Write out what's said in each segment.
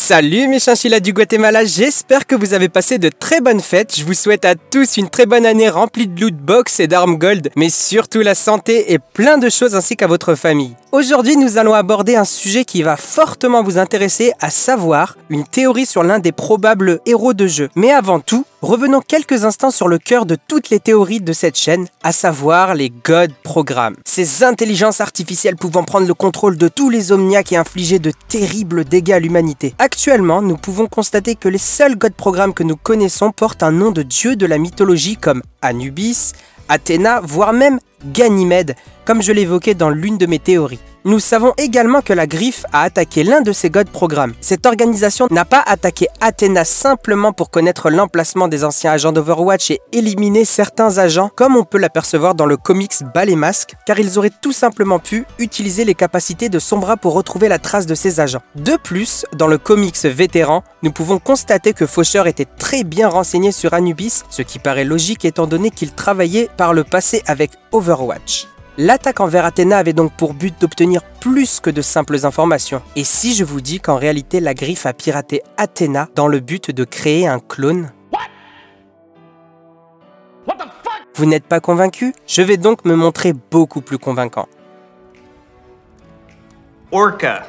Salut mes chinchillas du Guatemala, j'espère que vous avez passé de très bonnes fêtes. Je vous souhaite à tous une très bonne année remplie de loot box et d'armes gold, mais surtout la santé et plein de choses ainsi qu'à votre famille. Aujourd'hui, nous allons aborder un sujet qui va fortement vous intéresser, à savoir une théorie sur l'un des probables héros de jeu. Mais avant tout, revenons quelques instants sur le cœur de toutes les théories de cette chaîne, à savoir les God Programmes. Ces intelligences artificielles pouvant prendre le contrôle de tous les omniacs et infliger de terribles dégâts à l'humanité. Actuellement, nous pouvons constater que les seuls God Programmes que nous connaissons portent un nom de dieu de la mythologie comme Anubis, Athéna, voire même Ganymède, comme je l'évoquais dans l'une de mes théories. Nous savons également que la Griffe a attaqué l'un de ces God Programmes. Cette organisation n'a pas attaqué Athéna simplement pour connaître l'emplacement des anciens agents d'Overwatch et éliminer certains agents, comme on peut l'apercevoir dans le comics Bas les Masques, car ils auraient tout simplement pu utiliser les capacités de Sombra pour retrouver la trace de ces agents. De plus, dans le comics Vétéran, nous pouvons constater que Faucheur était très bien renseigné sur Anubis, ce qui paraît logique étant donné qu'il travaillait par le passé avec Overwatch. L'attaque envers Athéna avait donc pour but d'obtenir plus que de simples informations. Et si je vous dis qu'en réalité la Griffe a piraté Athéna dans le but de créer un clone? What the fuck? Vous n'êtes pas convaincu? Je vais donc me montrer beaucoup plus convaincant. Orca.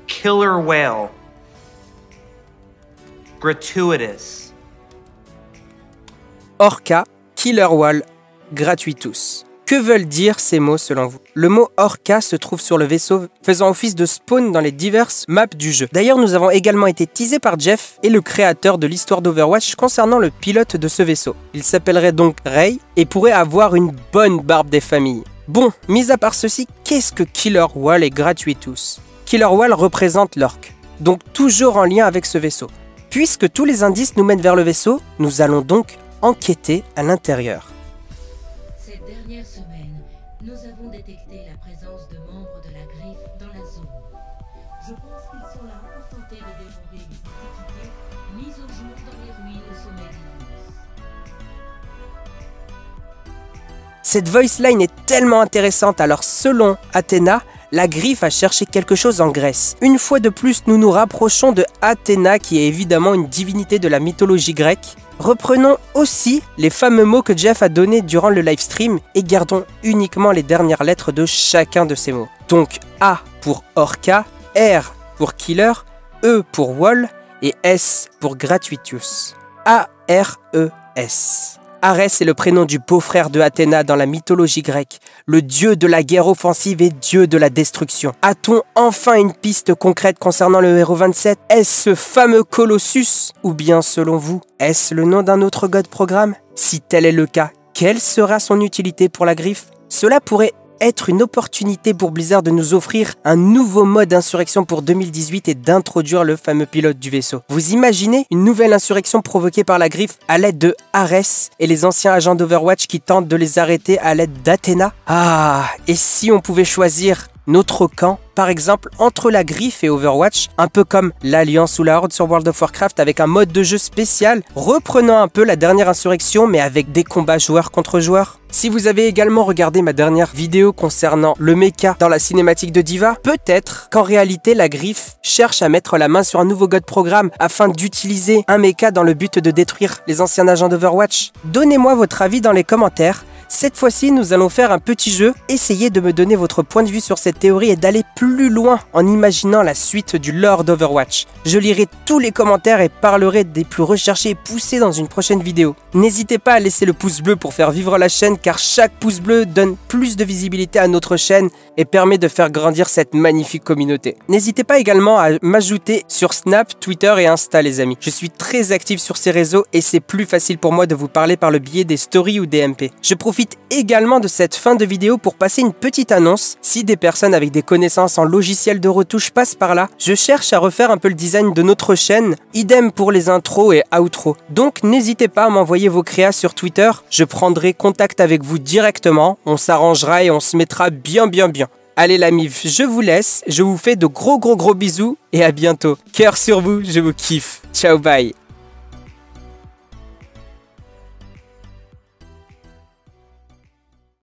Killer whale. Gratuitous. Orca, Killer Whale, Gratuitus. Que veulent dire ces mots selon vous? Le mot Orca se trouve sur le vaisseau, faisant office de spawn dans les diverses maps du jeu. D'ailleurs, nous avons également été teasés par Jeff et le créateur de l'histoire d'Overwatch concernant le pilote de ce vaisseau. Il s'appellerait donc Ray et pourrait avoir une bonne barbe des familles. Bon, mis à part ceci, qu'est-ce que Killer Whale et Gratuitus? Killer Whale représente l'orque, donc toujours en lien avec ce vaisseau. Puisque tous les indices nous mènent vers le vaisseau, nous allons donc enquêter à l'intérieur. Cette dernière semaine, nous avons détecté la présence de membres de la Griffe dans la zone. Je pense qu'ils sont là pour tenter de dérober les antiquités mises au jour dans les ruines au sommet d'Imus. Cette voice line est tellement intéressante, alors selon Athéna, la Griffe a cherché quelque chose en Grèce. Une fois de plus, nous nous rapprochons de Athéna, qui est évidemment une divinité de la mythologie grecque. Reprenons aussi les fameux mots que Jeff a donnés durant le livestream et gardons uniquement les dernières lettres de chacun de ces mots. Donc A pour Orca, R pour Killer, E pour Wall et S pour Gratuitus. A-R-E-S. Arès est le prénom du beau-frère de Athéna dans la mythologie grecque, le dieu de la guerre offensive et dieu de la destruction. A-t-on enfin une piste concrète concernant le héros 27? Est-ce ce fameux Colossus? Ou bien, selon vous, est-ce le nom d'un autre God Programme? Si tel est le cas, quelle sera son utilité pour la Griffe? Cela pourrait être une opportunité pour Blizzard de nous offrir un nouveau mode d'insurrection pour 2018 et d'introduire le fameux pilote du vaisseau. Vous imaginez une nouvelle insurrection provoquée par la Griffe à l'aide de Arès et les anciens agents d'Overwatch qui tentent de les arrêter à l'aide d'Athéna? Ah, et si on pouvait choisir notre camp, par exemple entre la Griffe et Overwatch, un peu comme l'Alliance ou la Horde sur World of Warcraft avec un mode de jeu spécial, reprenant un peu la dernière insurrection mais avec des combats joueur contre joueur. Si vous avez également regardé ma dernière vidéo concernant le mecha dans la cinématique de D.Va, peut-être qu'en réalité la Griffe cherche à mettre la main sur un nouveau God Programme afin d'utiliser un mecha dans le but de détruire les anciens agents d'Overwatch. Donnez-moi votre avis dans les commentaires. Cette fois-ci, nous allons faire un petit jeu. Essayez de me donner votre point de vue sur cette théorie et d'aller plus loin en imaginant la suite du lore d'Overwatch. Je lirai tous les commentaires et parlerai des plus recherchés et poussés dans une prochaine vidéo. N'hésitez pas à laisser le pouce bleu pour faire vivre la chaîne car chaque pouce bleu donne plus de visibilité à notre chaîne et permet de faire grandir cette magnifique communauté. N'hésitez pas également à m'ajouter sur Snap, Twitter et Insta les amis. Je suis très actif sur ces réseaux et c'est plus facile pour moi de vous parler par le biais des stories ou des MP. Je profite également de cette fin de vidéo pour passer une petite annonce. Si des personnes avec des connaissances en logiciel de retouche passent par là, je cherche à refaire un peu le design de notre chaîne, idem pour les intros et outros. Donc n'hésitez pas à m'envoyer vos créas sur Twitter, je prendrai contact avec vous directement, on s'arrangera et on se mettra bien. Allez la mif, je vous laisse, je vous fais de gros bisous et à bientôt. Cœur sur vous, je vous kiffe. Ciao, bye.